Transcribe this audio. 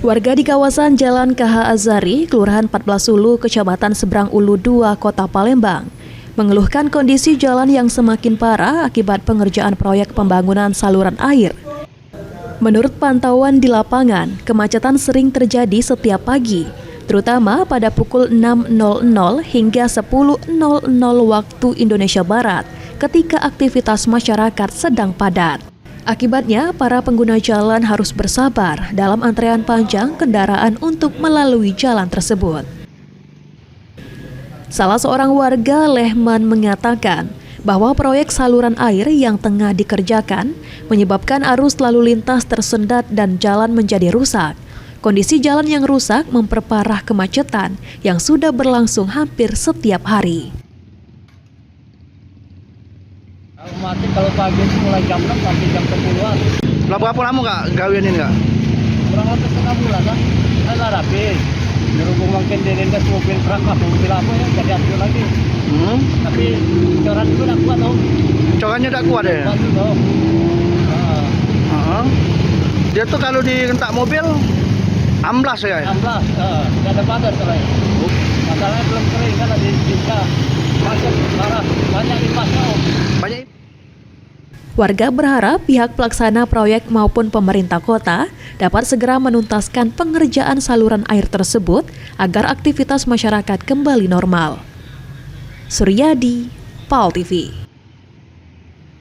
Warga di kawasan Jalan KH Azari, Kelurahan 14 Ulu, Kecamatan Seberang Ulu 2, Kota Palembang, mengeluhkan kondisi jalan yang semakin parah akibat pengerjaan proyek pembangunan saluran air. Menurut pantauan di lapangan, kemacetan sering terjadi setiap pagi, terutama pada pukul 6.00 hingga 10.00 waktu Indonesia Barat, ketika aktivitas masyarakat sedang padat. Akibatnya, para pengguna jalan harus bersabar dalam antrean panjang kendaraan untuk melalui jalan tersebut. Salah seorang warga, Lehman, mengatakan bahwa proyek saluran air yang tengah dikerjakan menyebabkan arus lalu lintas tersendat dan jalan menjadi rusak. Kondisi jalan yang rusak memperparah kemacetan yang sudah berlangsung hampir setiap hari. Otomatis kalau pagi itu mulai jam 6 sampai jam 10-an. Lah berapa lama kak gawian ini kak? Kurang lebih setengah bulan kan. Saya rapi. Berhubung mungkin di lindas mobil truk apa mobil apa ya jadi hancur lagi. Tapi coran itu udah kuat tau. Corannya udah kuat ya? Kuat tuh. Dia tuh kalau direntak mobil amblas ya? Amblas, nggak ada pagar soalnya. Masalahnya belum kering kan ada bisa. Macet, parah, banyak limpahnya. Banyak. Warga berharap pihak pelaksana proyek maupun pemerintah kota dapat segera menuntaskan pengerjaan saluran air tersebut agar aktivitas masyarakat kembali normal. Suryadi, PAL TV.